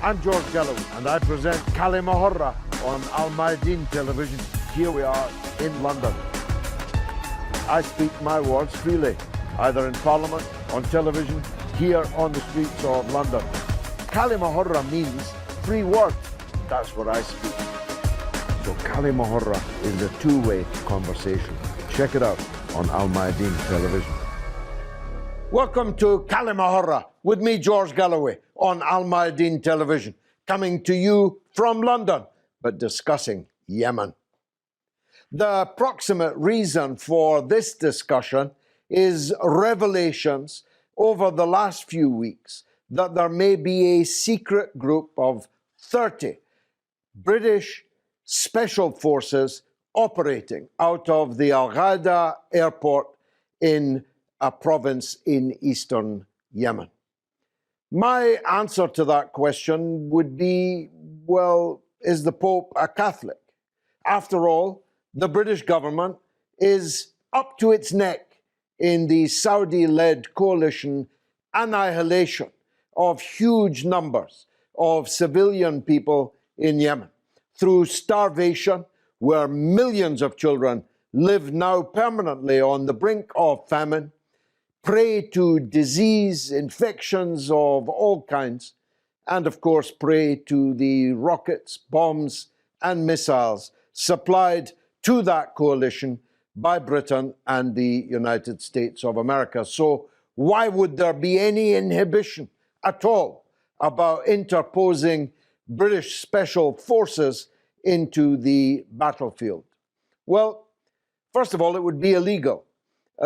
I'm George Galloway, and I present Kalima Horra on Al Mayadeen television. Here we are in London. I speak my words freely, either in Parliament, on television, here on the streets of London. Kalima Horra means free word. That's what I speak. So Kalima Horra is a two-way conversation. Check it out on Al Mayadeen television. Welcome to Kalima Horra with me, George Galloway, on Al Mayadeen television, coming to you from London, but discussing Yemen. The proximate reason for this discussion is revelations over the last few weeks that there may be a secret group of 30 British special forces operating out of the Al Ghaida airport in a province in eastern Yemen. My answer to that question would be, well, is the Pope a Catholic? After all, the British government is up to its neck in the Saudi-led coalition annihilation of huge numbers of civilian people in Yemen through starvation, where millions of children live now permanently on the brink of famine, prey to disease, infections of all kinds, and of course prey to the rockets, bombs and missiles supplied to that coalition by Britain and the United States of America. So why would there be any inhibition at all about interposing British special forces into the battlefield? Well, first of all, it would be illegal.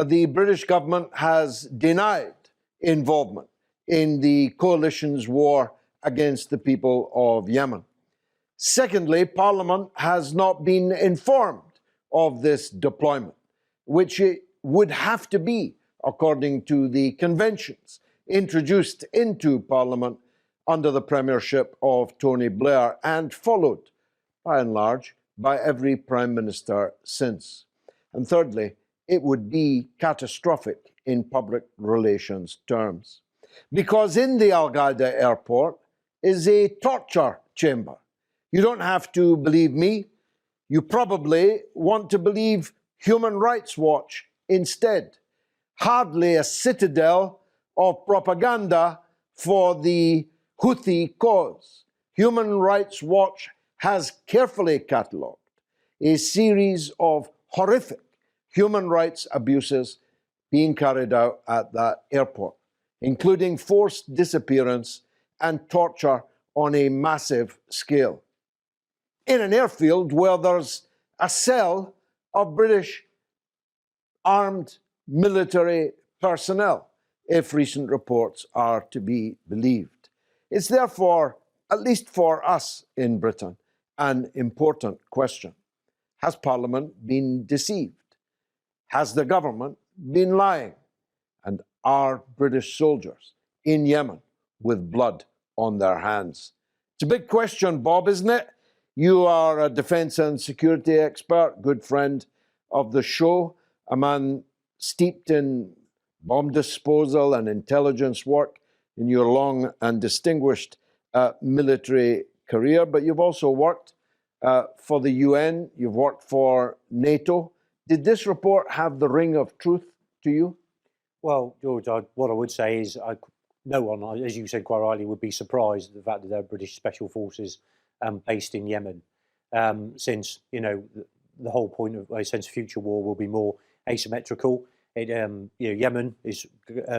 The British government has denied involvement in the coalition's war against the people of Yemen. Secondly, Parliament has not been informed of this deployment, which it would have to be according to the conventions introduced into Parliament under the premiership of Tony Blair and followed, by and large, by every Prime Minister since. And thirdly, it would be catastrophic in public relations terms, because in the Al Ghaida airport is a torture chamber. You don't have to believe me. You probably want to believe Human Rights Watch instead. Hardly a citadel of propaganda for the Houthi cause. Human Rights Watch has carefully catalogued a series of horrific human rights abuses being carried out at that airport, including forced disappearance and torture on a massive scale. In an airfield where there's a cell of British armed military personnel, if recent reports are to be believed. It's therefore, at least for us in Britain, an important question. Has Parliament been deceived? Has the government been lying? And are British soldiers in Yemen with blood on their hands? It's a big question, Bob, isn't it? You are a defence and security expert, good friend of the show, a man steeped in bomb disposal and intelligence work in your long and distinguished military career. But you've also worked for the UN, you've worked for NATO. Did this report have the ring of truth to you? Well, George, what I would say is no one, as you said quite rightly, would be surprised at the fact that there are British special forces based in Yemen, since, you know, the whole point of a sense future war will be more asymmetrical. Yemen is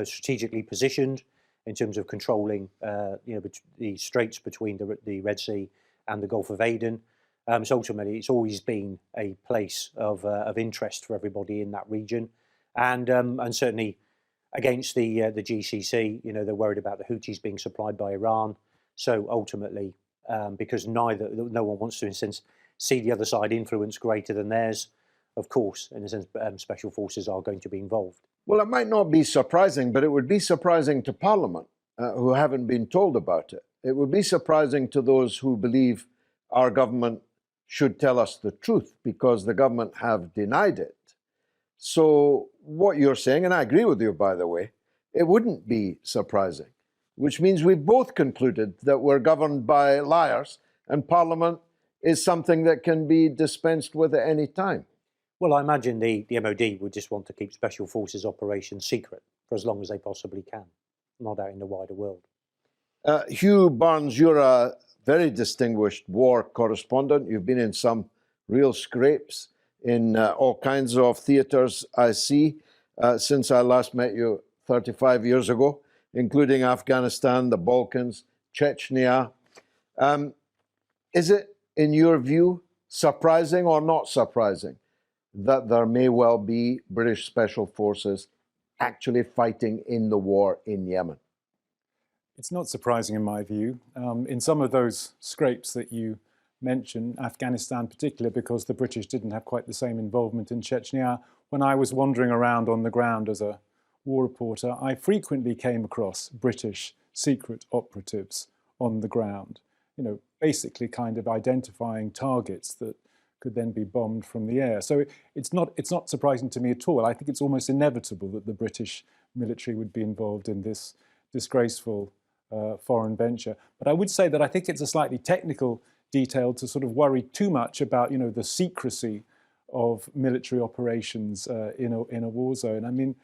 strategically positioned in terms of controlling, the straits between the Red Sea and the Gulf of Aden. So ultimately, it's always been a place of interest for everybody in that region, and certainly against the GCC. You know, they're worried about the Houthis being supplied by Iran. So ultimately, because no one wants to, in a sense, see the other side influence greater than theirs, of course, in a sense, special forces are going to be involved. Well, it might not be surprising, but it would be surprising to Parliament, who haven't been told about it. It would be surprising to those who believe our government should tell us the truth, because the government have denied it. So what you're saying, and I agree with you, by the way, it wouldn't be surprising. which means we've both concluded that we're governed by liars and Parliament is something that can be dispensed with at any time. Well, I imagine the MOD would just want to keep Special Forces operations secret for as long as they possibly can, not out in the wider world. Hugh Barnes, you're a very distinguished war correspondent. You've been in some real scrapes in all kinds of theatres, I see, since I last met you 35 years ago, including Afghanistan, the Balkans, Chechnya. Is it, in your view, surprising or not surprising that there may well be British Special Forces actually fighting in the war in Yemen? It's not surprising in my view. In some of those scrapes that you mentioned, Afghanistan particularly, because the British didn't have quite the same involvement in Chechnya, when I was wandering around on the ground as a war reporter, I frequently came across British secret operatives on the ground, you know, basically kind of identifying targets that could then be bombed from the air. So it's not surprising to me at all. I think it's almost inevitable that the British military would be involved in this disgraceful foreign venture. But I would say that I think it's a slightly technical detail to sort of worry too much about, you know, the secrecy of military operations in a war zone. I mean,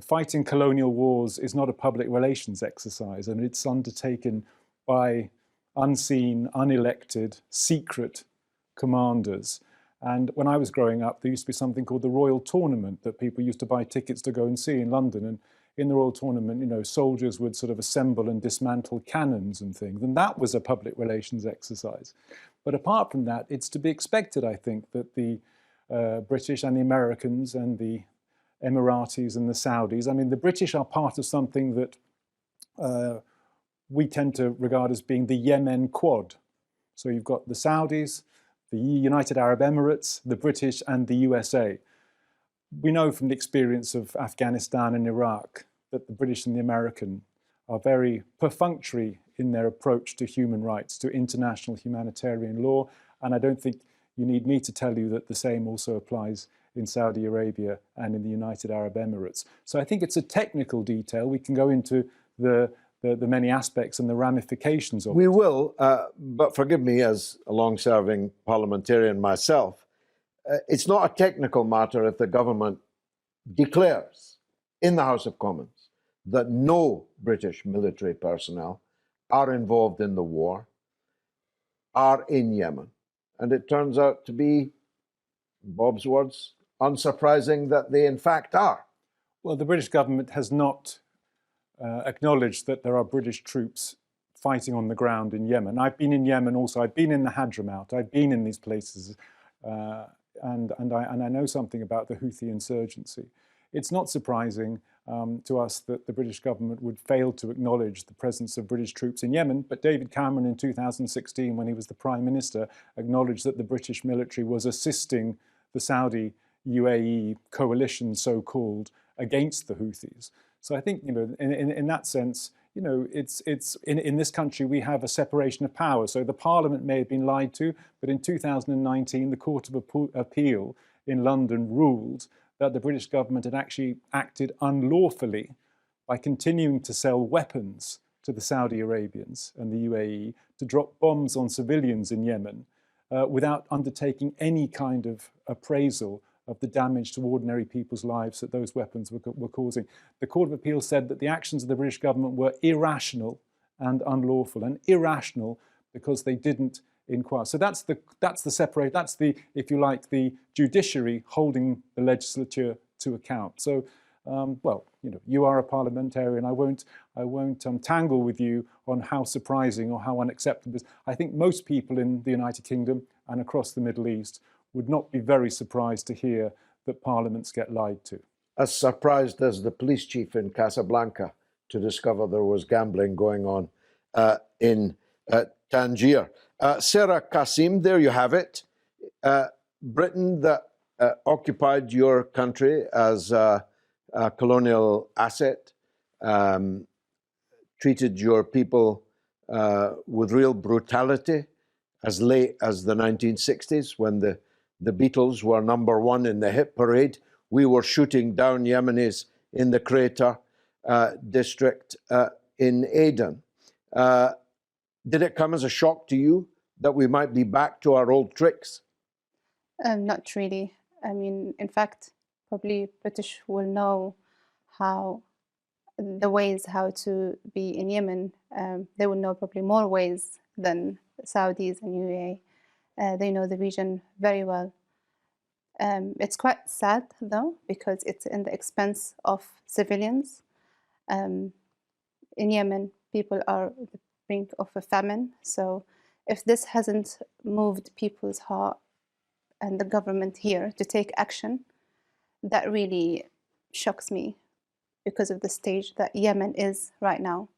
fighting colonial wars is not a public relations exercise, and it's undertaken by unseen, unelected, secret commanders. And when I was growing up, there used to be something called the Royal Tournament that people used to buy tickets to go and see in London. And in the Royal Tournament, you know, soldiers would sort of assemble and dismantle cannons and things. And that was a public relations exercise. But apart from that, it's to be expected, I think, that the British and the Americans and the Emiratis and the Saudis, I mean, the British are part of something that we tend to regard as being the Yemen Quad. So you've got the Saudis, the United Arab Emirates, the British and the USA. We know from the experience of Afghanistan and Iraq that the British and the American are very perfunctory in their approach to human rights, to international humanitarian law. And I don't think you need me to tell you that the same also applies in Saudi Arabia and in the United Arab Emirates. So I think it's a technical detail. We can go into the many aspects and the ramifications of it. We will, but forgive me as a long-serving parliamentarian myself, it's not a technical matter if the government declares in the House of Commons that no British military personnel are involved in the war, are in Yemen. And it turns out to be, in Bob's words, unsurprising that they in fact are. Well, the British government has not acknowledged that there are British troops fighting on the ground in Yemen. I've been in Yemen also. I've been in the Hadramaut. I've been in these places. And I know something about the Houthi insurgency. It's not surprising to us that the British government would fail to acknowledge the presence of British troops in Yemen, but David Cameron in 2016, when he was the Prime Minister, acknowledged that the British military was assisting the Saudi UAE coalition, so-called, against the Houthis. So I think, you know, in that sense, you know, it's in this country we have a separation of powers. So the Parliament may have been lied to, but in 2019 the Court of Appeal in London ruled that the British government had actually acted unlawfully by continuing to sell weapons to the Saudi Arabians and the UAE to drop bombs on civilians in Yemen without undertaking any kind of appraisal of the damage to ordinary people's lives that those weapons were causing. The Court of Appeal said that the actions of the British government were irrational and unlawful, and irrational because they didn't inquire. So that's the if you like, the judiciary holding the legislature to account. So, well, you know, you are a parliamentarian. I won't tangle with you on how surprising or how unacceptable it is. I think most people in the United Kingdom and across the Middle East would not be very surprised to hear that parliaments get lied to. As surprised as the police chief in Casablanca to discover there was gambling going on in Tangier. Sarah Kassim, there you have it. Britain that occupied your country as a colonial asset, treated your people with real brutality as late as the 1960s when the Beatles were #1 in the hit parade. We were shooting down Yemenis in the Crater district in Aden. Did it come as a shock to you that we might be back to our old tricks? Not really. I mean, in fact, probably British will know how the ways how to be in Yemen. They will know probably more ways than Saudis and UAE. They know the region very well. It's quite sad though, because it's in the expense of civilians. In Yemen, people are at the brink of a famine. So if this hasn't moved people's heart and the government here to take action, that really shocks me because of the stage that Yemen is right now.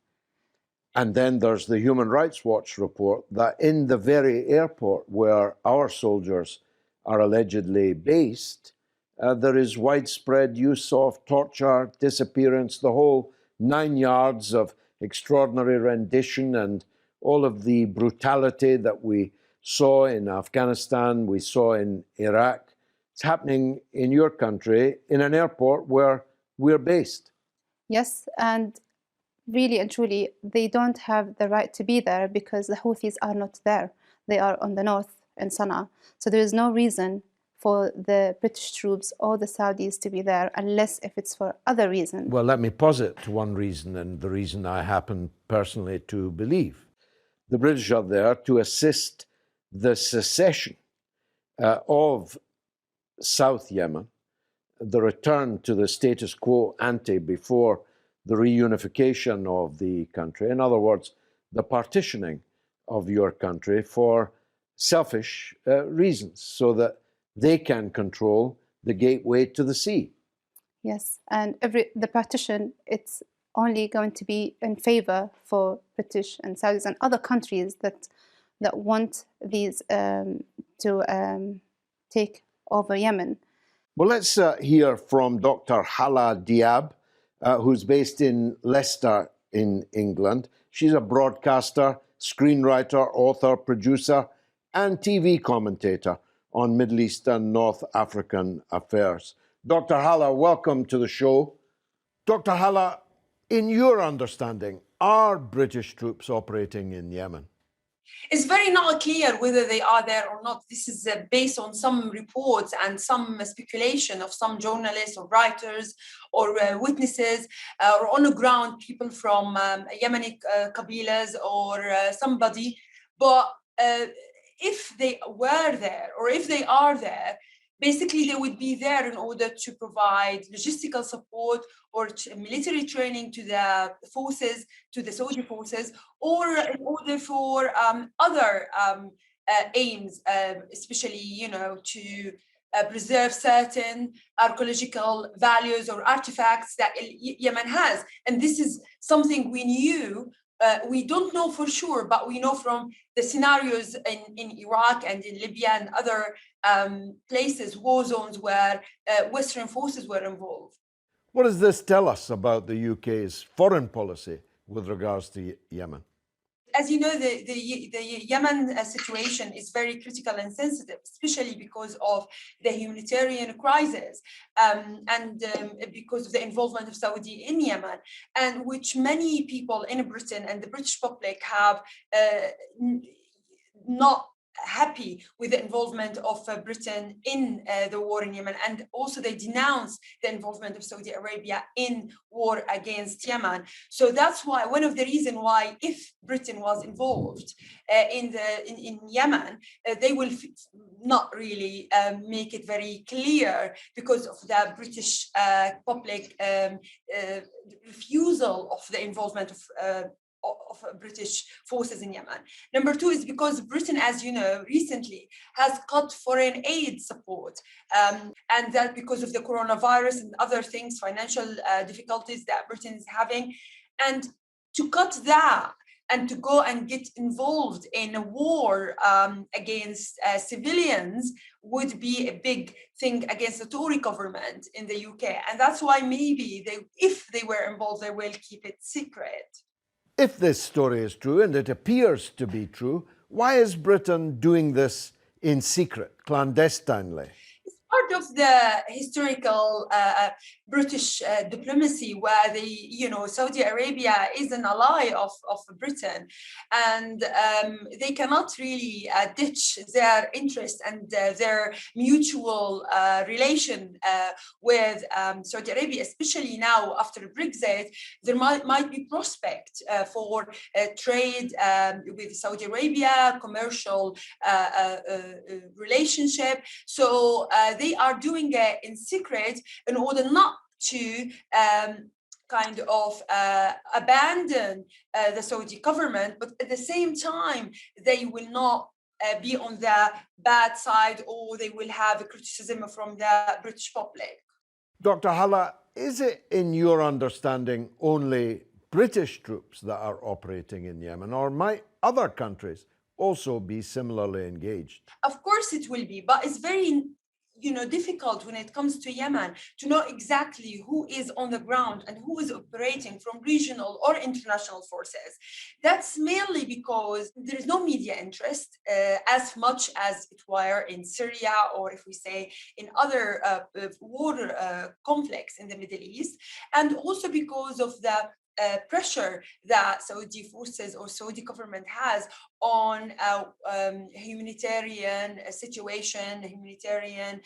And then there's the Human Rights Watch report that in the very airport where our soldiers are allegedly based, there is widespread use of torture, disappearance, the whole 9 yards of extraordinary rendition and all of the brutality that we saw in Afghanistan, we saw in Iraq. It's happening in your country in an airport where we're based. Yes, and really and truly, they don't have the right to be there because the Houthis are not there. They are on the north in Sana'a. So there is no reason for the British troops or the Saudis to be there unless if it's for other reasons. Well, let me posit to one reason, and the reason I happen personally to believe. The British are there to assist the secession of South Yemen, the return to the status quo ante before the reunification of the country. In other words, the partitioning of your country for selfish reasons so that they can control the gateway to the sea. Yes, and the partition, it's only going to be in favor for British and Saudis and other countries that want these to take over Yemen. Well, let's hear from Dr. Halla Diyab, who's based in Leicester in England. She's a broadcaster, screenwriter, author, producer, and TV commentator on Middle East and North African affairs. Dr. Halla, welcome to the show. Dr. Halla, in your understanding, are British troops operating in Yemen? It's very not clear whether they are there or not. This is based on some reports and some speculation of some journalists or writers or witnesses or on the ground people from Yemeni Qabilas or somebody. But if they were there or if they are there, basically they would be there in order to provide logistical support or military training to the forces, to the Saudi forces, or in order for other aims, especially, to preserve certain archaeological values or artifacts that Yemen has. And this is something we knew. We don't know for sure, but we know from the scenarios in Iraq and in Libya and other places, war zones where Western forces were involved. What does this tell us about the UK's foreign policy with regards to Yemen? As you know, the Yemen situation is very critical and sensitive, especially because of the humanitarian crisis and because of the involvement of Saudi in Yemen, and which many people in Britain and the British public have not happy with the involvement of Britain in the war in Yemen, and also they denounce the involvement of Saudi Arabia in war against Yemen. So that's why one of the reasons why, if Britain was involved in Yemen, they will not really make it very clear because of the British public refusal of the involvement of British forces in Yemen. Number two is because Britain, as you know, recently has cut foreign aid support, and that because of the coronavirus and other things, financial difficulties that Britain is having. And to cut that and to go and get involved in a war against civilians would be a big thing against the Tory government in the UK. And that's why maybe if they were involved, they will keep it secret. If this story is true, and it appears to be true, why is Britain doing this in secret, clandestinely? It's hard part of the historical British diplomacy, where Saudi Arabia is an ally of Britain, and they cannot really ditch their interest and their mutual relation with Saudi Arabia, especially now after Brexit. There might be prospect for trade with Saudi Arabia, commercial relationship. So they are doing it in secret in order not to kind of abandon the Saudi government, but at the same time, they will not be on the bad side, or they will have a criticism from the British public. Dr. Halla, is it in your understanding only British troops that are operating in Yemen, or might other countries also be similarly engaged? Of course it will be, but it's very difficult when it comes to Yemen to know exactly who is on the ground and who is operating from regional or international forces. That's mainly because there is no media interest as much as it were in Syria, or if we say in other war conflicts in the Middle East, and also because of the pressure that Saudi forces or Saudi government has on humanitarian situation, humanitarian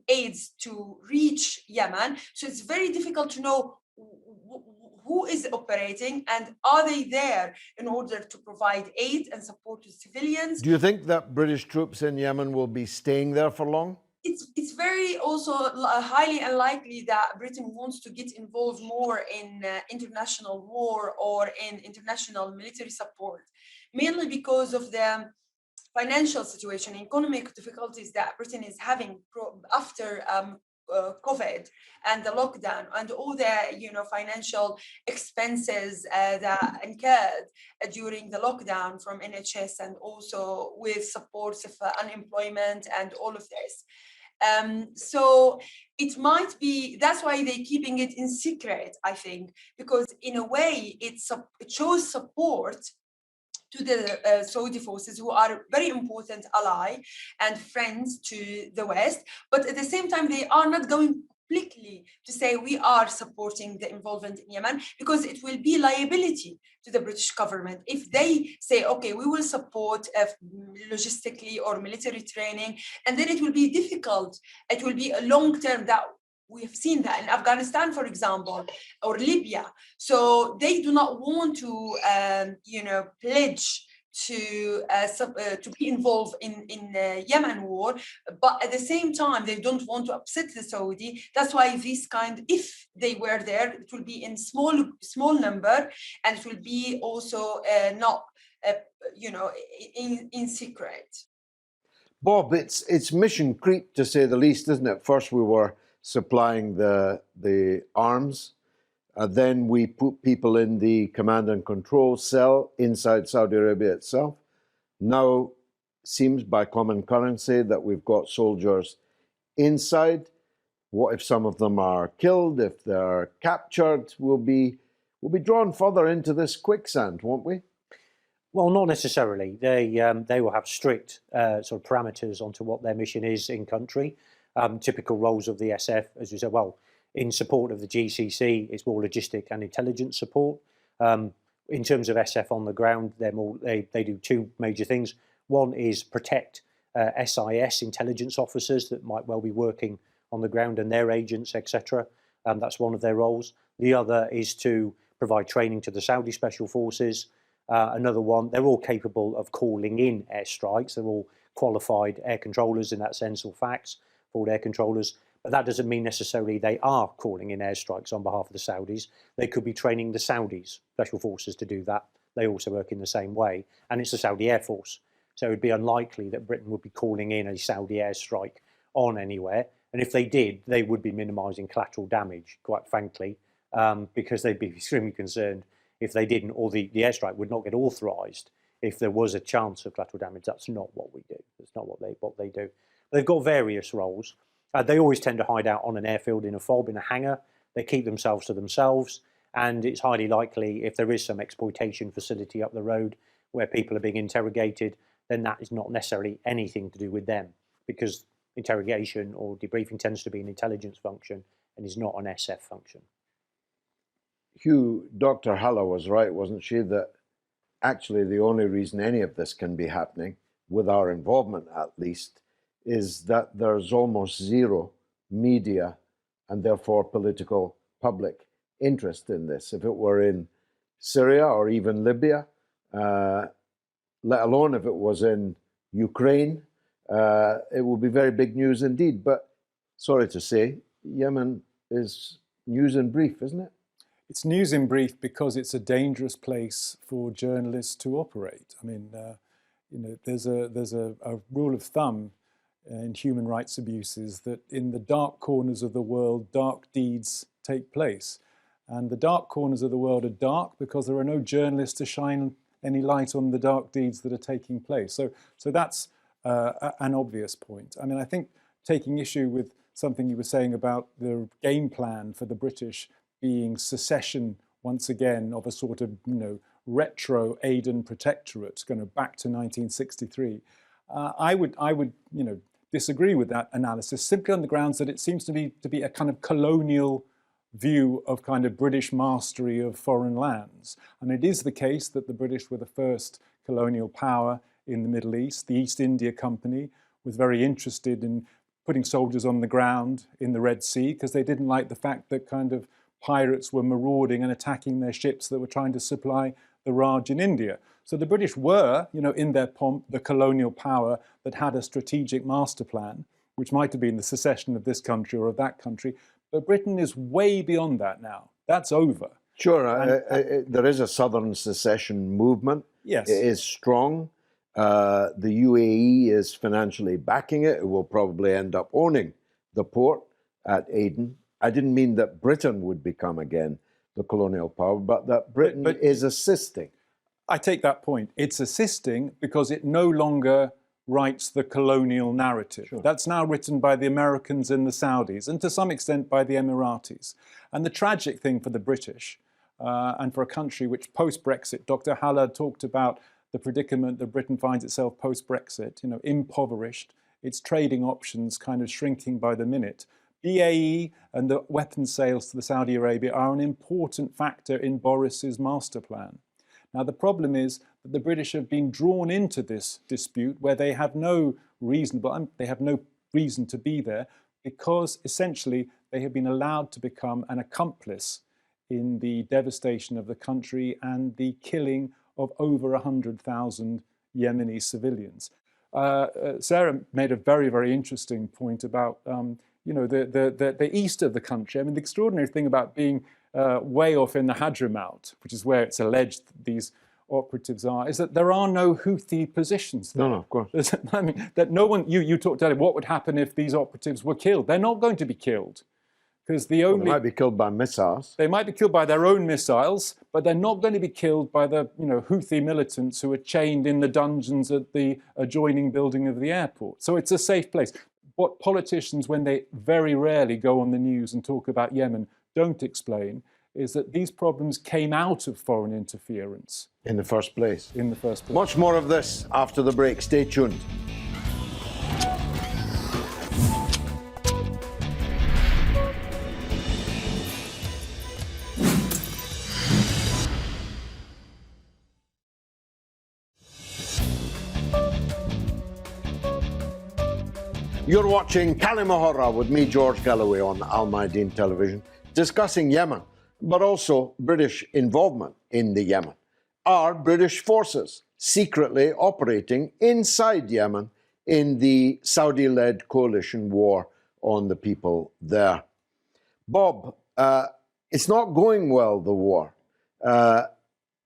aids to reach Yemen. So it's very difficult to know who is operating and are they there in order to provide aid and support to civilians. Do you think that British troops in Yemen will be staying there for long? It's very also highly unlikely that Britain wants to get involved more in international war or in international military support, mainly because of the financial situation, economic difficulties that Britain is having after COVID and the lockdown, and all the financial expenses that incurred during the lockdown from NHS, and also with supports of unemployment and all of this. So it might be, that's why they're keeping it in secret, I think, because in a way it shows support to the Saudi forces, who are a very important ally and friends to the West, but at the same time they are not going completely to say we are supporting the involvement in Yemen, because it will be liability to the British government if they say, okay, we will support logistically or military training, and then it will be difficult. It will be a long term. That we have seen that in Afghanistan, for example, or Libya. So they do not want to, pledge to be involved in Yemen war, but at the same time they don't want to upset the Saudi. That's why this kind, if they were there, it will be in small number, and it will be also not in secret. Bob, it's mission creep to say the least, isn't it? First we were supplying the arms. Then we put people in the command and control cell inside Saudi Arabia itself. Now seems by common currency that we've got soldiers inside. What if some of them are killed? If they're captured, we'll be drawn further into this quicksand, won't we? Well, not necessarily. They will have strict sort of parameters onto what their mission is in country. Typical roles of the SF, as you said, well, in support of the GCC, it's more logistic and intelligence support. In terms of SF on the ground, they do two major things. One is protect SIS intelligence officers that might well be working on the ground and their agents, etc. That's one of their roles. The other is to provide training to the Saudi Special Forces. Another one, they're all capable of calling in airstrikes. They're all qualified air controllers in that sense, or FACs, called air controllers. But that doesn't mean necessarily they are calling in airstrikes on behalf of the Saudis. They could be training the Saudis, special forces, to do that. They also work in the same way. And it's the Saudi Air Force. So it would be unlikely that Britain would be calling in a Saudi airstrike on anywhere. And if they did, they would be minimising collateral damage, quite frankly, because they'd be extremely concerned if they didn't, or the airstrike would not get authorised if there was a chance of collateral damage. That's not what we do. That's not what they do. They've got various roles. They always tend to hide out on an airfield in a fob, in a hangar. They keep themselves to themselves. And it's highly likely if there is some exploitation facility up the road where people are being interrogated, then that is not necessarily anything to do with them, because interrogation or debriefing tends to be an intelligence function and is not an SF function. Hugh, Dr. Halla was right, wasn't she, that actually the only reason any of this can be happening, with our involvement at least, is that there's almost zero media and therefore political public interest in this. If it were in Syria or even Libya, let alone if it was in Ukraine, it would be very big news indeed. But sorry to say, Yemen is news in brief, isn't it? It's news in brief because it's a dangerous place for journalists to operate. I mean, you know, there's a rule of thumb in human rights abuses that in the dark corners of the world, dark deeds take place. And the dark corners of the world are dark because there are no journalists to shine any light on the dark deeds that are taking place. So that's an obvious point. I mean, I think taking issue with something you were saying about the game plan for the British being secession once again of a sort of, you know, retro Aden protectorate, going back to 1963. I would, you know, disagree with that analysis simply on the grounds that it seems to be a kind of colonial view of kind of British mastery of foreign lands. And it is the case that the British were the first colonial power in the Middle East. The East India Company was very interested in putting soldiers on the ground in the Red Sea because they didn't like the fact that kind of pirates were marauding and attacking their ships that were trying to supply the Raj in India. So the British were, you know, in their pomp, the colonial power that had a strategic master plan, which might have been the secession of this country or of that country. But Britain is way beyond that now. That's over. Sure, there is a southern secession movement. Yes. It is strong. The UAE is financially backing it. It will probably end up owning the port at Aden. I didn't mean that Britain would become again the colonial power, but that Britain is assisting. I take that point. It's assisting because it no longer writes the colonial narrative. Sure. That's now written by the Americans and the Saudis, and to some extent by the Emiratis. And the tragic thing for the British, and for a country which post-Brexit, Dr. Halla talked about the predicament that Britain finds itself post-Brexit, you know, impoverished, its trading options kind of shrinking by the minute. BAE and the weapons sales to the Saudi Arabia are an important factor in Boris's master plan. Now, the problem is that the British have been drawn into this dispute where they have no reason to be there because essentially they have been allowed to become an accomplice in the devastation of the country and the killing of over 100,000 Yemeni civilians. Sarah made a very, very interesting point about you know, the east of the country. I mean, the extraordinary thing about being way off in the Hadramaut, which is where it's alleged these operatives are, is that there are no Houthi positions there. No, of course. I mean, that no one, you talked earlier, what would happen if these operatives were killed? They're not going to be killed. Because they might be killed by missiles. They might be killed by their own missiles, but they're not going to be killed by the, you know, Houthi militants who are chained in the dungeons at the adjoining building of the airport. So it's a safe place. What politicians, when they very rarely go on the news and talk about Yemen, don't explain is that these problems came out of foreign interference. In the first place. In the first place. Much more of this after the break. Stay tuned. You're watching Kalima Horra with me, George Galloway, on Al Mayadeen Television, discussing Yemen, but also British involvement in the Yemen. Are British forces secretly operating inside Yemen in the Saudi-led coalition war on the people there? Bob, it's not going well, the war.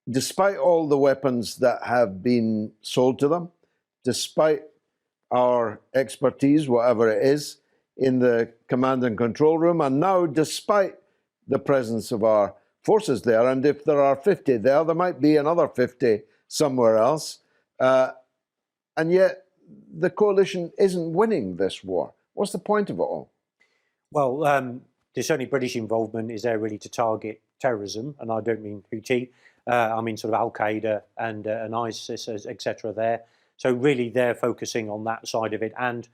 Despite all the weapons that have been sold to them, despite our expertise, whatever it is, in the command and control room, and now despite the presence of our forces there, and if there are 50 there, there might be another 50 somewhere else, and yet the coalition isn't winning this war. What's the point of it all? Well, there's only British involvement is there really to target terrorism, and I don't mean Houthi, I mean sort of Al-Qaeda and ISIS, etc. there. So really they're focusing on that side of it. And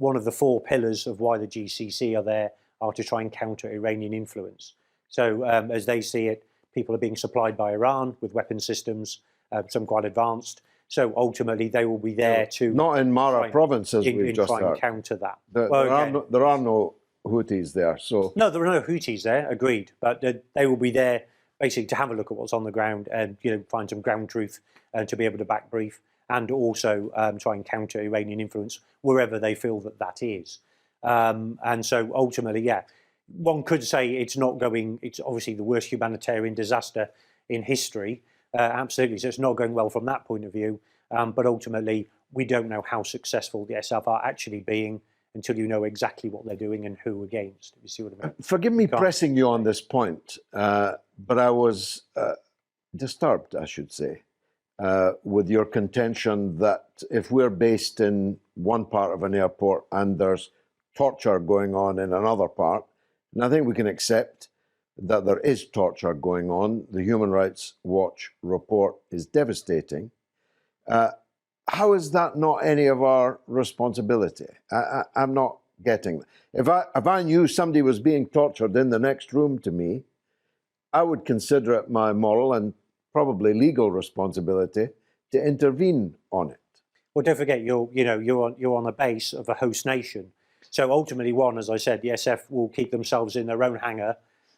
one of the 4 pillars of why the GCC are there are to try and counter Iranian influence. So as they see it, people are being supplied by Iran with weapon systems, some quite advanced. So ultimately, they will be there to not in Mara province, as we've just try and heard. counter that. There are no Houthis there, so no, there are no Houthis there. Agreed, but they will be there basically to have a look at what's on the ground and find some ground truth and to be able to back brief and also try and counter Iranian influence wherever they feel that is. And so ultimately, yeah, one could say it's obviously the worst humanitarian disaster in history. Absolutely. So it's not going well from that point of view. But ultimately, we don't know how successful the SF are actually being until you know exactly what they're doing and who against. You see what I mean? Forgive me pressing you on this point, but I was disturbed, I should say, with your contention that if we're based in one part of an airport and there's torture going on in another part, and I think we can accept that there is torture going on. The Human Rights Watch report is devastating. How is that not any of our responsibility? I'm not getting that. If I knew somebody was being tortured in the next room to me, I would consider it my moral and probably legal responsibility to intervene on it. Well, don't forget, you're on a base of a host nation. So ultimately, as I said, the SF will keep themselves in their own hangar,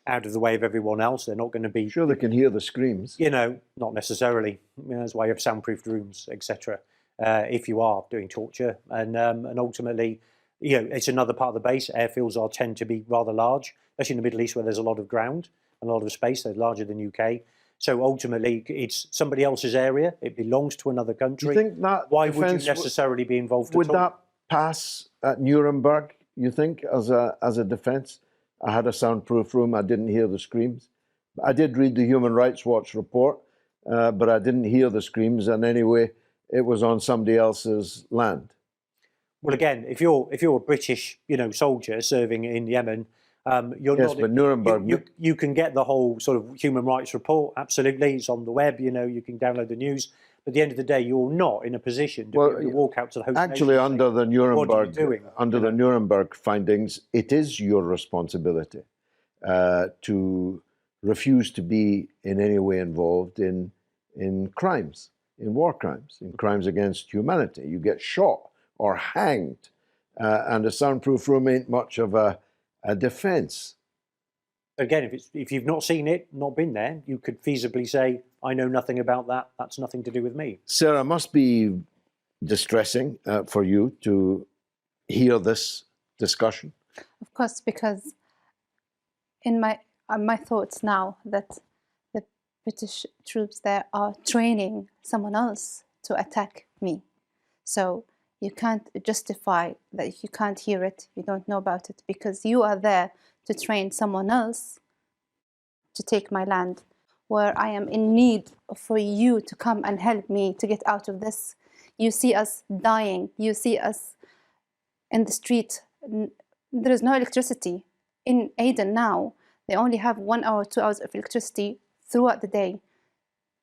out of the way of everyone else. They're not going to be... Sure, they can hear the screams. Not necessarily. That's why you have soundproofed rooms, etc. If you are doing torture. And ultimately, it's another part of the base. Airfields tend to be rather large, especially in the Middle East where there's a lot of ground, and a lot of space. They're larger than UK. So ultimately, it's somebody else's area. It belongs to another country. You think that why would you necessarily be involved would at all? that pass at Nuremberg, you think, as a defence? I had a soundproof room. I didn't hear the screams. I did read the Human Rights Watch report, but I didn't hear the screams. And anyway, it was on somebody else's land. Well, again, if you're a British, soldier serving in Yemen, you're yes, not. But Nuremberg. You can get the whole sort of human rights report. Absolutely, it's on the web. You can download the news. But at the end of the day, you're not in a position to walk out to the host actually, nation under the Nuremberg, the Nuremberg findings, it is your responsibility to refuse to be in any way involved in crimes, in war crimes, in crimes against humanity. You get shot or hanged, and a soundproof room ain't much of a defence. Again, if you've not seen it, not been there, you could feasibly say, I know nothing about that. That's nothing to do with me. Sarah, must be distressing for you to hear this discussion. Of course, because in my thoughts now that the British troops there are training someone else to attack me. So you can't justify that you can't hear it, you don't know about it, because you are there to train someone else to take my land, where I am in need for you to come and help me to get out of this. You see us dying, you see us in the street. There is no electricity. In Aden now, they only have 1 hour, 2 hours of electricity throughout the day.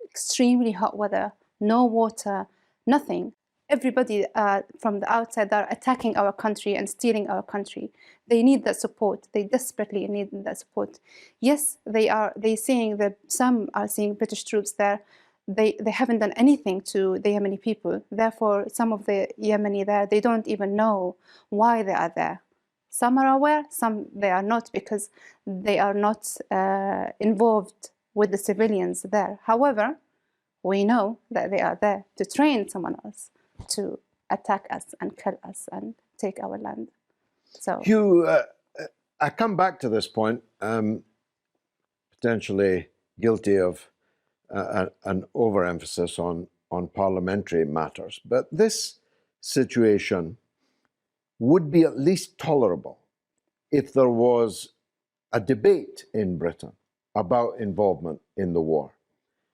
Extremely hot weather, no water, nothing. Everybody from the outside are attacking our country and stealing our country. They need that support. They desperately need that support. Yes, they seeing that some are seeing British troops there. They haven't done anything to the Yemeni people. Therefore, some of the Yemeni there, they don't even know why they are there. Some are aware, some they are not, because they are not involved with the civilians there. However, we know that they are there to train someone else to attack us and kill us and take our land. So, Hugh, I come back to this point, potentially guilty of an overemphasis on parliamentary matters, but this situation would be at least tolerable if there was a debate in Britain about involvement in the war,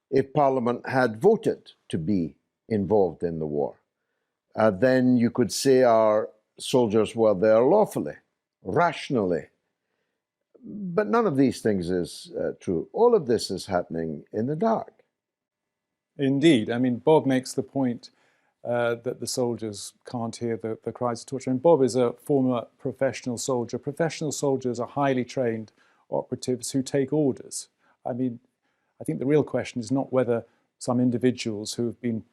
if Parliament had voted to be involved in the war. Then you could say our soldiers were there lawfully, rationally. But none of these things is true. All of this is happening in the dark. Indeed. I mean, Bob makes the point that the soldiers can't hear the cries of torture. And Bob is a former professional soldier. Professional soldiers are highly trained operatives who take orders. I mean, I think the real question is not whether some individuals who have been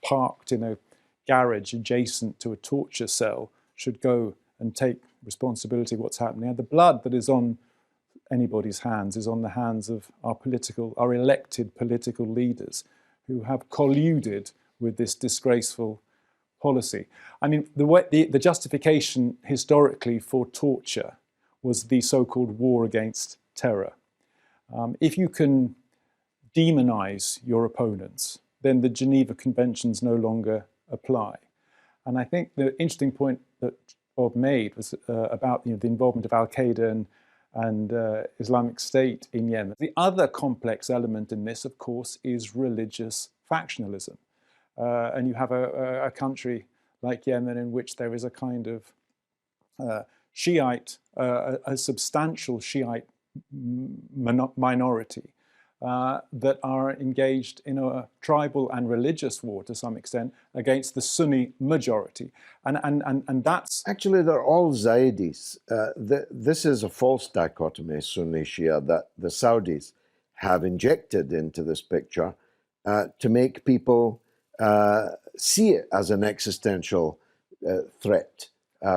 parked in a garage adjacent to a torture cell should go and take responsibility of what's happening. And the blood that is on anybody's hands is on the hands of our elected political leaders who have colluded with this disgraceful policy. I mean, the justification historically for torture was the so-called war against terror. If you can demonize your opponents, then the Geneva Conventions no longer apply. And I think the interesting point that Bob made was about the involvement of Al-Qaeda and Islamic State in Yemen. The other complex element in this, of course, is religious factionalism. And you have a country like Yemen in which there is a kind of Shiite, a substantial Shiite minority that are engaged in a tribal and religious war to some extent against the Sunni majority. And that's... Actually, they're all Zaydis. This is a false dichotomy, Sunni Shia, that the Saudis have injected into this picture to make people see it as an existential threat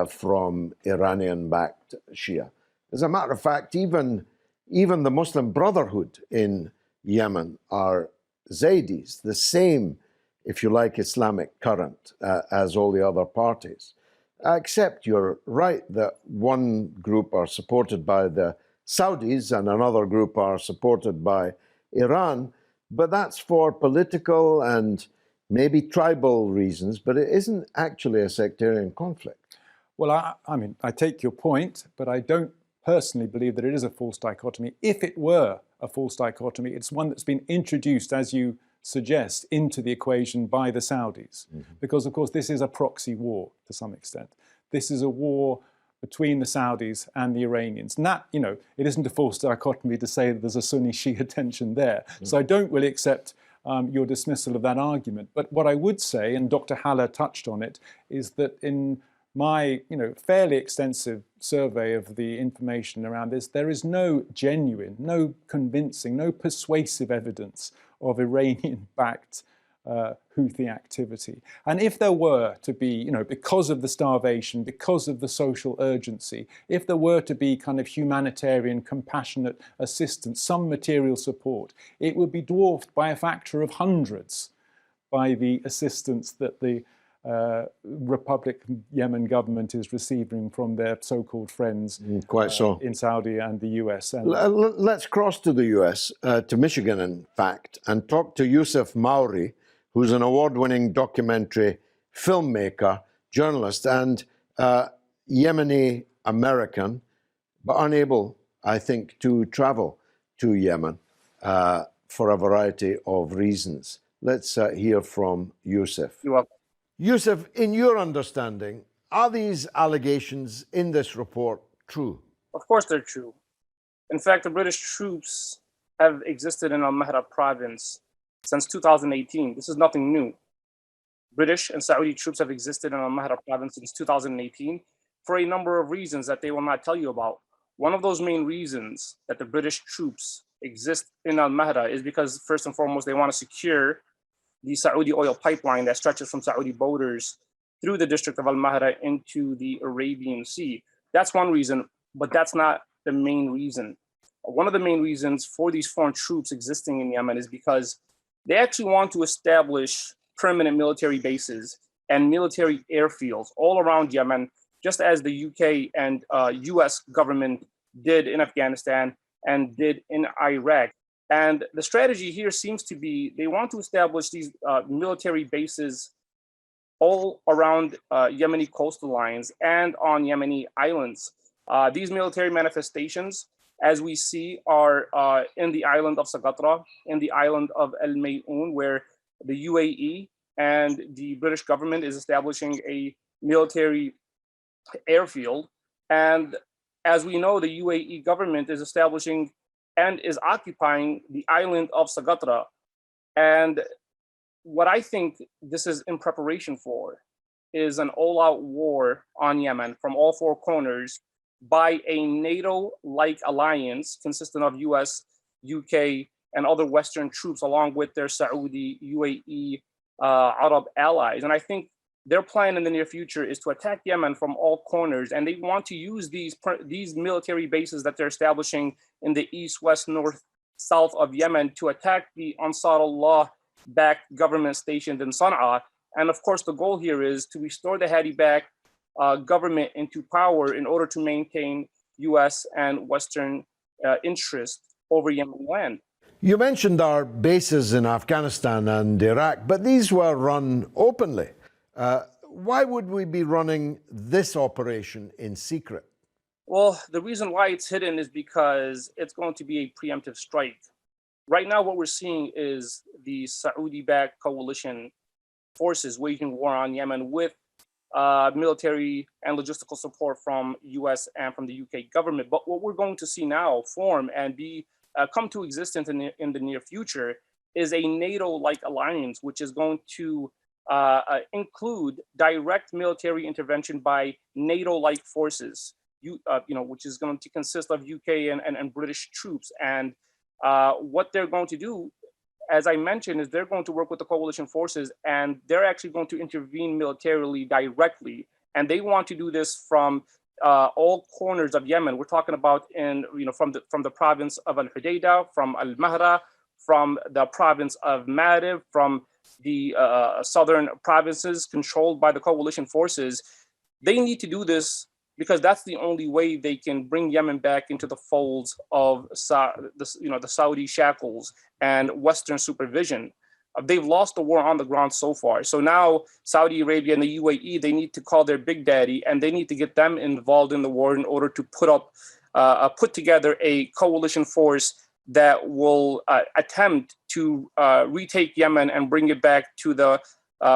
from Iranian-backed Shia. As a matter of fact, even the Muslim Brotherhood in Yemen are Zaydis, the same, if you like, Islamic current as all the other parties. Except you're right that one group are supported by the Saudis and another group are supported by Iran, but that's for political and maybe tribal reasons, but it isn't actually a sectarian conflict. Well, I mean, I take your point, but I don't personally believe that it is a false dichotomy. If it were a false dichotomy, it's one that's been introduced, as you suggest, into the equation by the Saudis. Because, of course, this is a proxy war to some extent. This is a war between the Saudis and the Iranians. And that, you know, it isn't a false dichotomy to say that there's a Sunni-Shia tension there. So I don't really accept your dismissal of that argument. But what I would say, and Dr. Halla touched on it, is that in my fairly extensive survey of the information around this, there is no genuine, no convincing, no persuasive evidence of Iranian-backed Houthi activity. And if there were to be, because of the starvation, because of the social urgency, if there were to be kind of humanitarian, compassionate assistance, some material support, it would be dwarfed by a factor of hundreds by the assistance that the Republic Yemen government is receiving from their so-called friends in Saudi and the US. And let's cross to the US, to Michigan in fact, and talk to Yousef Mawry, who's an award-winning documentary filmmaker, journalist, and Yemeni American, but unable, I think, to travel to Yemen for a variety of reasons. Let's hear from Yousef. You're welcome. Yousef, in your understanding, are these allegations in this report true? Of course they're true. In fact, the British troops have existed in Al-Mahra province since 2018. This is nothing new. British and Saudi troops have existed in Al-Mahra province since 2018 for a number of reasons that they will not tell you about. One of those main reasons that the British troops exist in Al-Mahra is because, first and foremost, they want to secure the Saudi oil pipeline that stretches from Saudi borders through the district of Al-Mahra into the Arabian Sea. That's one reason, but that's not the main reason. One of the main reasons for these foreign troops existing in Yemen is because they actually want to establish permanent military bases and military airfields all around Yemen, just as the UK and US government did in Afghanistan and did in Iraq. And the strategy here seems to be they want to establish these military bases all around Yemeni coastal lines and on Yemeni islands. These military manifestations, as we see, are in the island of Socotra, in the island of El Mayoun, where the UAE and the British government is establishing a military airfield. And as we know, the UAE government is establishing and is occupying the island of Socotra. And what I think this is in preparation for is an all-out war on Yemen from all four corners by a NATO-like alliance consisting of US, UK, and other Western troops, along with their Saudi, UAE, Arab allies. And I think their plan in the near future is to attack Yemen from all corners, and they want to use these military bases that they're establishing in the east, west, north, south of Yemen to attack the Ansar Allah-backed government stationed in Sana'a. And of course, the goal here is to restore the Hadi-backed government into power in order to maintain US and Western interest over Yemen land. You mentioned our bases in Afghanistan and Iraq, but these were run openly. Why would we be running this operation in secret? Well, the reason why it's hidden is because it's going to be a preemptive strike. Right now, what we're seeing is the Saudi-backed coalition forces waging war on Yemen with military and logistical support from US and from the UK government. But what we're going to see now form and come to existence in the near future is a NATO-like alliance, which is going to include direct military intervention by NATO-like forces, which is going to consist of UK and British troops. And what they're going to do, as I mentioned, is they're going to work with the coalition forces, and they're actually going to intervene militarily directly. And they want to do this from all corners of Yemen. We're talking about from the province of Al-Hudaydah, from Al-Mahra, from the province of Ma'rib, from the southern provinces controlled by the coalition forces. They need to do this because that's the only way they can bring Yemen back into the folds of the Saudi shackles and Western supervision. They've lost the war on the ground so far. So now Saudi Arabia and the UAE, they need to call their big daddy, and they need to get them involved in the war in order to put together a coalition force that will attempt to retake Yemen and bring it back to the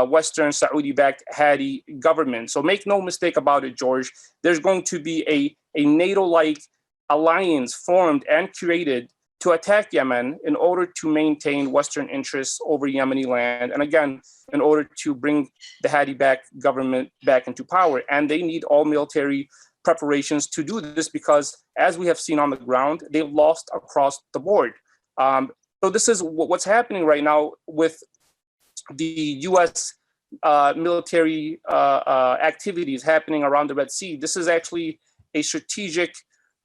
Western Saudi-backed Hadi government. So make no mistake about it, George. There's going to be a NATO-like alliance formed and created to attack Yemen in order to maintain Western interests over Yemeni land. And again, in order to bring the Hadi-backed government back into power. And they need all military preparations to do this because, as we have seen on the ground, they've lost across the board. So this is what's happening right now with the U.S. Military activities happening around the Red Sea. This is actually a strategic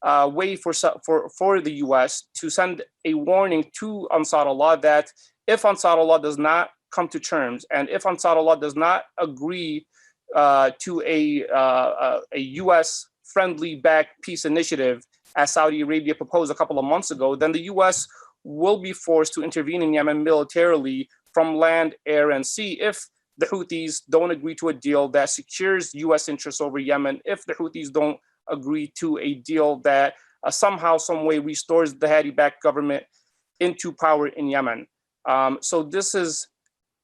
way for the U.S. to send a warning to Ansar Allah that if Ansar Allah does not come to terms and if Ansar Allah does not agree to a U.S. friendly backed peace initiative, as Saudi Arabia proposed a couple of months ago, then the U.S. will be forced to intervene in Yemen militarily from land, air, and sea if the Houthis don't agree to a deal that secures U.S. interests over Yemen, if the Houthis don't agree to a deal that somehow, some way restores the Hadi-backed government into power in Yemen. So this is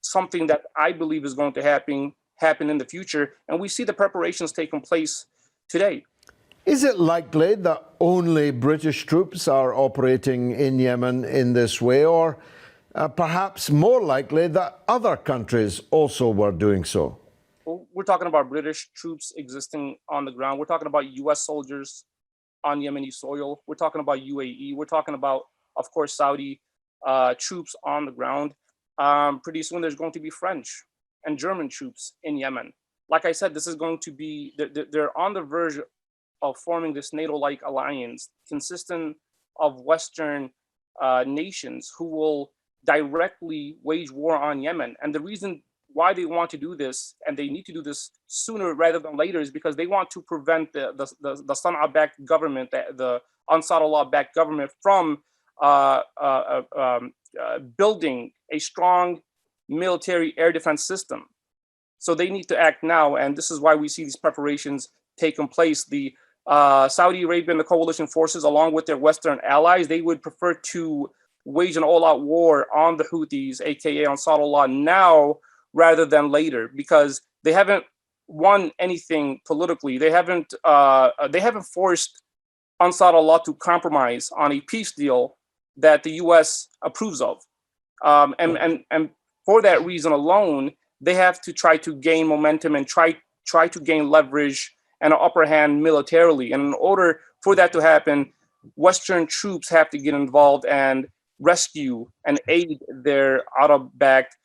something that I believe is going to happen in the future, and we see the preparations taking place today. Is it likely that only British troops are operating in Yemen in this way, or perhaps more likely that other countries also were doing so? Well, we're talking about British troops existing on the ground. We're talking about US soldiers on Yemeni soil. We're talking about UAE. We're talking about, of course, Saudi troops on the ground. Pretty soon there's going to be French and German troops in Yemen. Like I said, this is going to be, they're on the verge of forming this NATO-like alliance consisting of Western nations who will directly wage war on Yemen. And the reason why they want to do this, and they need to do this sooner rather than later, is because they want to prevent the Sana'a-backed government, the Ansar Allah-backed government, from building a strong military air defense system. So they need to act now, and this is why we see these preparations taking place. The Saudi Arabia and the coalition forces, along with their Western allies, they would prefer to wage an all-out war on the Houthis, aka Ansar Allah, now rather than later, because they haven't won anything politically. They haven't forced Ansar Allah to compromise on a peace deal that the U.S. approves of. And for that reason alone, they have to try to gain momentum and try to gain leverage and an upper hand militarily. And in order for that to happen, Western troops have to get involved and rescue and aid their Arab-backed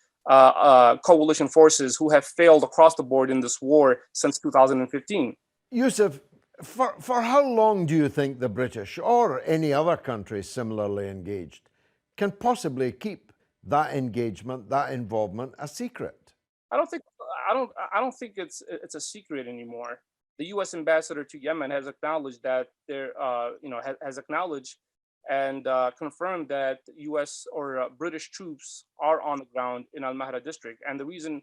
coalition forces who have failed across the board in this war since 2015. Yousef, for how long do you think the British or any other country similarly engaged can possibly keep that engagement, that involvement a secret? I don't think it's a secret anymore. The U.S. ambassador to Yemen has acknowledged that has acknowledged and confirmed that U.S. or British troops are on the ground in Al Mahra district, and the reason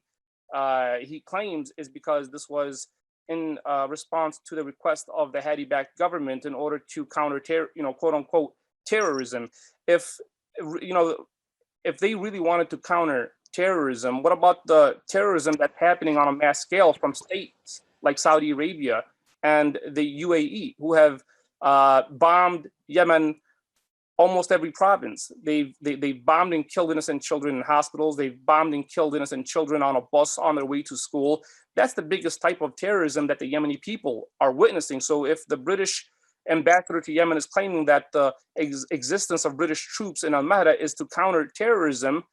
he claims is because this was in response to the request of the Hadi-backed government in order to counter, quote unquote, terrorism. If they really wanted to counter terrorism, what about the terrorism that's happening on a mass scale from states like Saudi Arabia and the UAE, who have bombed Yemen almost every province? They've bombed and killed innocent children in hospitals. They've bombed and killed innocent children on a bus on their way to school. That's the biggest type of terrorism that the Yemeni people are witnessing. So if the British ambassador to Yemen is claiming that the existence of British troops in Al Mahra is to counter terrorism,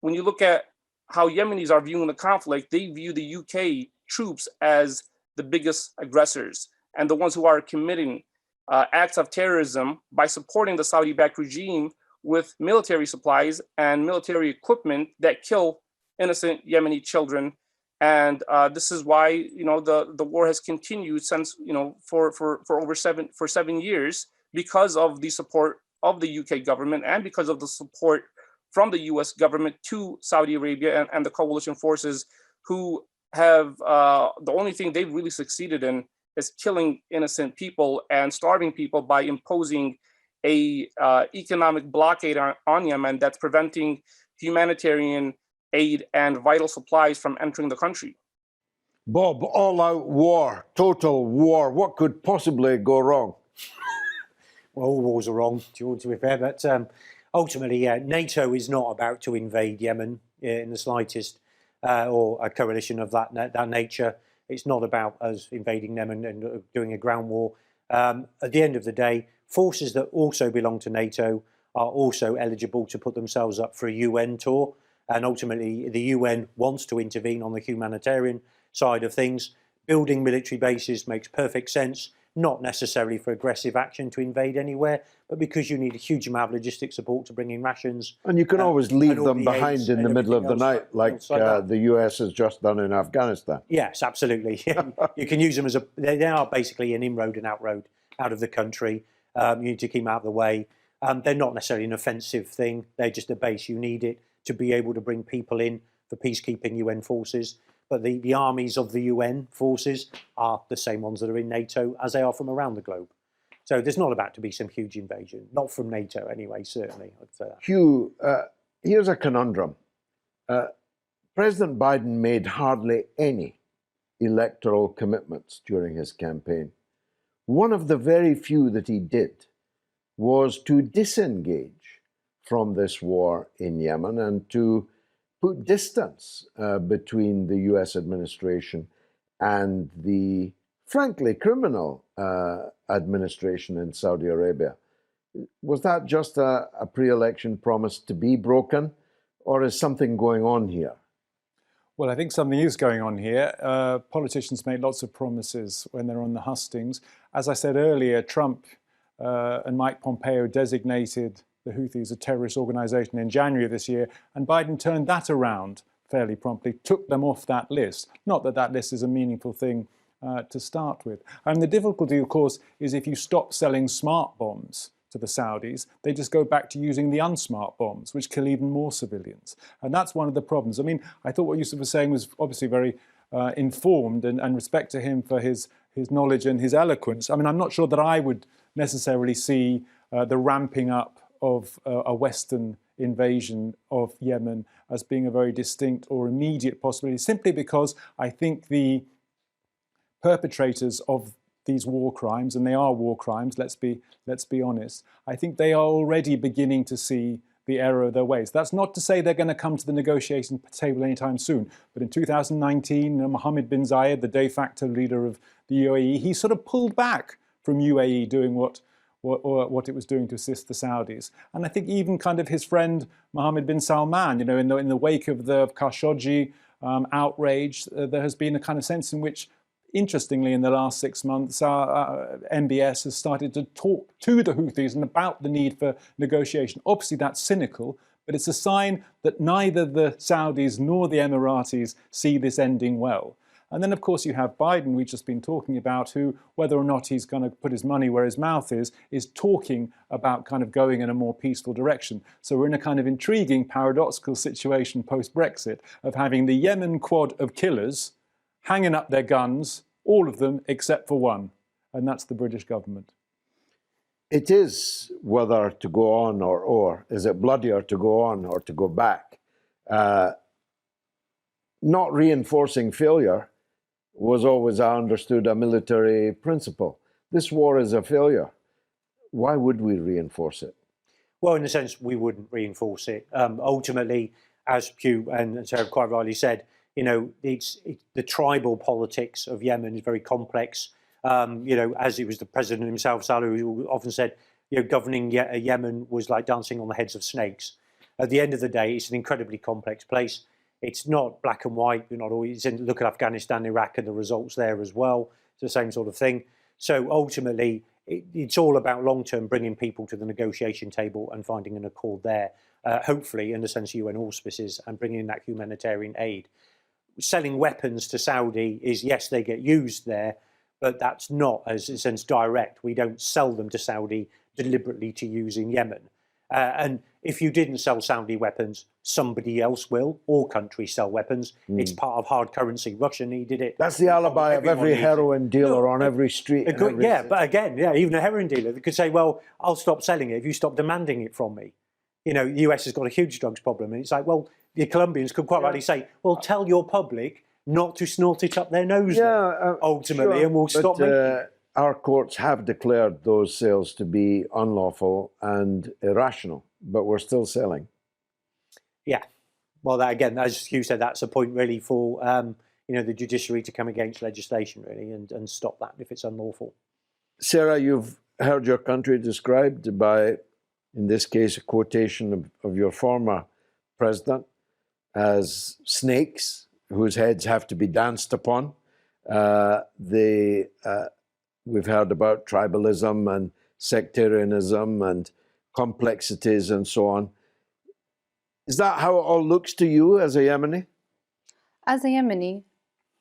when you look at how Yemenis are viewing the conflict, they view the UK troops as the biggest aggressors and the ones who are committing acts of terrorism by supporting the Saudi-backed regime with military supplies and military equipment that kill innocent Yemeni children. And this is why the war has continued since for 7 years, because of the support of the UK government and because of the support from the US government to Saudi Arabia and the coalition forces, who have the only thing they've really succeeded in is killing innocent people and starving people by imposing a economic blockade on Yemen that's preventing humanitarian aid and vital supplies from entering the country. Bob, all-out war, total war, what could possibly go wrong? Well, all wars are wrong, to be fair, but ultimately, NATO is not about to invade Yemen in the slightest, or a coalition of that nature. It's not about us invading them and doing a ground war. At the end of the day, forces that also belong to NATO are also eligible to put themselves up for a UN tour. And ultimately, the UN wants to intervene on the humanitarian side of things. Building military bases makes perfect sense, not necessarily for aggressive action to invade anywhere, but because you need a huge amount of logistic support to bring in rations. And you can always leave them behind in the middle of the night, like the US has just done in Afghanistan. Yes, absolutely. You can use them as they are basically an inroad and outroad out of the country. You need to keep them out of the way. They're not necessarily an offensive thing. They're just a base. You need it to be able to bring people in for peacekeeping UN forces. But the armies of the UN forces are the same ones that are in NATO as they are from around the globe. So there's not about to be some huge invasion, not from NATO anyway, certainly, I'd say that. Hugh, here's a conundrum. President Biden made hardly any electoral commitments during his campaign. One of the very few that he did was to disengage from this war in Yemen and to put distance between the US administration and the frankly criminal administration in Saudi Arabia. Was that just a pre-election promise to be broken, or is something going on here? Well, I think something is going on here. Politicians make lots of promises when they're on the hustings. As I said earlier, Trump and Mike Pompeo designated the Houthis a terrorist organization in January of this year, and Biden turned that around fairly promptly, took them off that list. Not that that list is a meaningful thing to start with. And the difficulty, of course, is if you stop selling smart bombs to the Saudis, they just go back to using the unsmart bombs, which kill even more civilians. And that's one of the problems. I mean, I thought what Yousef was saying was obviously very informed, and respect to him for his knowledge and his eloquence. I mean, I'm not sure that I would necessarily see the ramping up of a Western invasion of Yemen as being a very distinct or immediate possibility, simply because I think the perpetrators of these war crimes, and they are war crimes, let's be honest, I think they are already beginning to see the error of their ways. That's not to say they're going to come to the negotiation table anytime soon. But in 2019, Mohammed bin Zayed, the de facto leader of the UAE, he sort of pulled back from UAE doing what it was doing to assist the Saudis. And I think even kind of his friend Mohammed bin Salman, in the wake of the Khashoggi outrage, there has been a kind of sense in which, interestingly, in the last 6 months, MBS has started to talk to the Houthis and about the need for negotiation. Obviously, that's cynical, but it's a sign that neither the Saudis nor the Emiratis see this ending well. And then, of course, you have Biden, we've just been talking about, who, whether or not he's going to put his money where his mouth is talking about kind of going in a more peaceful direction. So we're in a kind of intriguing, paradoxical situation post-Brexit of having the Yemen quad of killers hanging up their guns, all of them except for one, and that's the British government. It is whether to go on or. Is it bloodier to go on or to go back? Not reinforcing failure was always, I understood, a military principle. This war is a failure. Why would we reinforce it? Well, in a sense, we wouldn't reinforce it. Ultimately, as Hugh and Sarah quite rightly said, it's the tribal politics of Yemen is very complex. As it was the president himself, Saleh, who often said, governing Yemen was like dancing on the heads of snakes. At the end of the day, it's an incredibly complex place. It's not black and white. You're not always look at Afghanistan, Iraq, and the results there as well. It's the same sort of thing. So ultimately, it's all about long-term bringing people to the negotiation table and finding an accord there, hopefully in the sense of UN auspices, and bringing in that humanitarian aid. Selling weapons to Saudi is, yes, they get used there, but that's not, as in a sense, direct. We don't sell them to Saudi deliberately to use in Yemen. And if you didn't sell Saudi weapons, somebody else will. All countries sell weapons. It's part of hard currency. Russia needed it. That's the alibi of every heroin dealer on every street. But again, even a heroin dealer could say, well, I'll stop selling it if you stop demanding it from me. The US has got a huge drugs problem. And it's like, well, the Colombians could quite rightly say, well, tell your public not to snort it up their nose ultimately, and we'll stop making it. Our courts have declared those sales to be unlawful and irrational, but we're still selling. Yeah. Well, that, again, as you said, that's a point really for the judiciary to come against legislation, really, and stop that if it's unlawful. Sarah, you've heard your country described by, in this case, a quotation of your former president as snakes whose heads have to be danced upon. We've heard about tribalism and sectarianism and complexities and so on. Is that how it all looks to you as a Yemeni? As a Yemeni,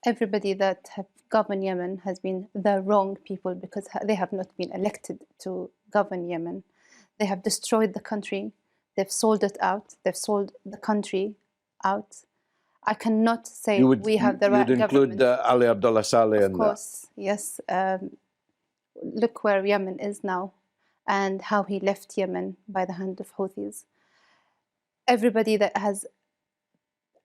everybody that have governed Yemen has been the wrong people because they have not been elected to govern Yemen. They have destroyed the country. They've sold it out. They've sold the country out. I cannot say we have the right government. You'd include Ali Abdullah Saleh in that? Of course, yes. Look where Yemen is now and how he left Yemen by the hand of Houthis. Everybody that has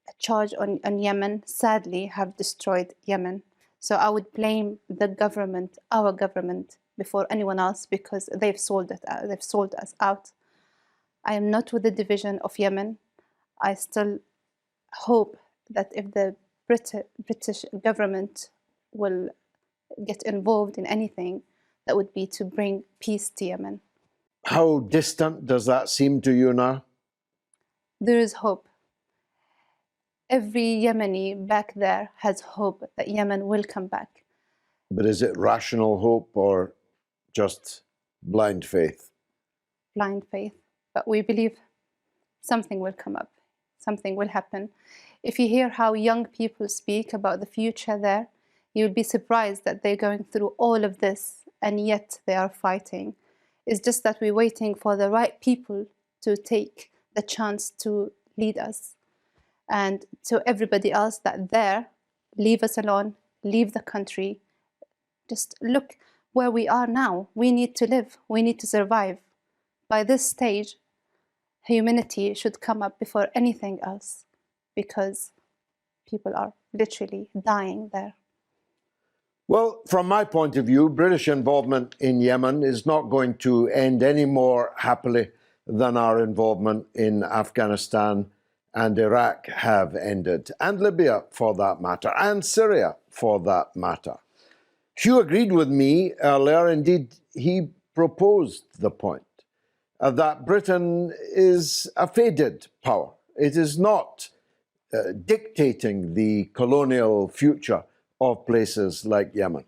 a charge on Yemen, sadly, have destroyed Yemen. So I would blame the government, our government, before anyone else because they've sold it out, they've sold us out. I am not with the division of Yemen. I still hope that if the British government will get involved in anything, that would be to bring peace to Yemen. How distant does that seem to you now? There is hope. Every Yemeni back there has hope that Yemen will come back. But is it rational hope or just blind faith? Blind faith. But we believe something will come up. Something will happen. If you hear how young people speak about the future there, you'll be surprised that they're going through all of this and yet they are fighting. It's just that we're waiting for the right people to take the chance to lead us. And to everybody else that there, leave us alone, leave the country. Just look where we are now. We need to live. We need to survive. By this stage, humanity should come up before anything else because people are literally dying there. Well, from my point of view, British involvement in Yemen is not going to end any more happily than our involvement in Afghanistan and Iraq have ended, and Libya for that matter, and Syria for that matter. Hugh agreed with me earlier. Indeed, he proposed the point that Britain is a faded power. It is not dictating the colonial future of places like Yemen,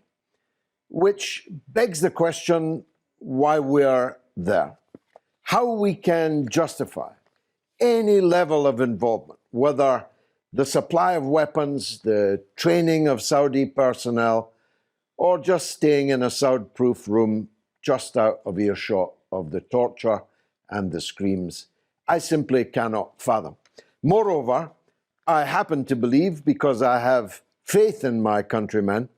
which begs the question why we're there, how we can justify any level of involvement, whether the supply of weapons, the training of Saudi personnel, or just staying in a soundproof room just out of earshot of the torture and the screams. I simply cannot fathom. Moreover, I happen to believe, because I have faith in my countrymen,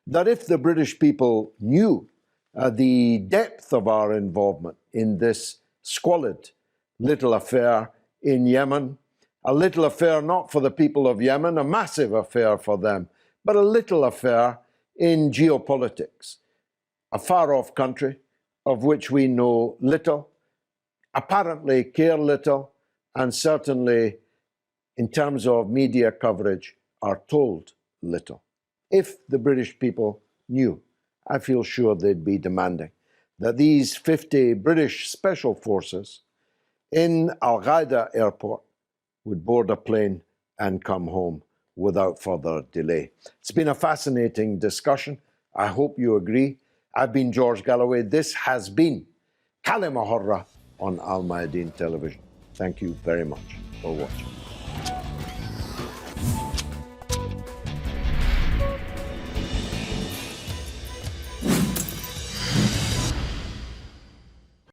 that if the British people knew the depth of our involvement in this squalid little affair in Yemen, a little affair not for the people of Yemen, a massive affair for them, but a little affair in geopolitics, a far-off country of which we know little, apparently care little, and certainly in terms of media coverage are told little. If the British people knew, I feel sure they'd be demanding that these 50 British special forces in Al-Qaeda airport would board a plane and come home without further delay. It's been a fascinating discussion. I hope you agree. I've been George Galloway. This has been Kalima Horra on Al Mayadeen Television. Thank you very much for watching.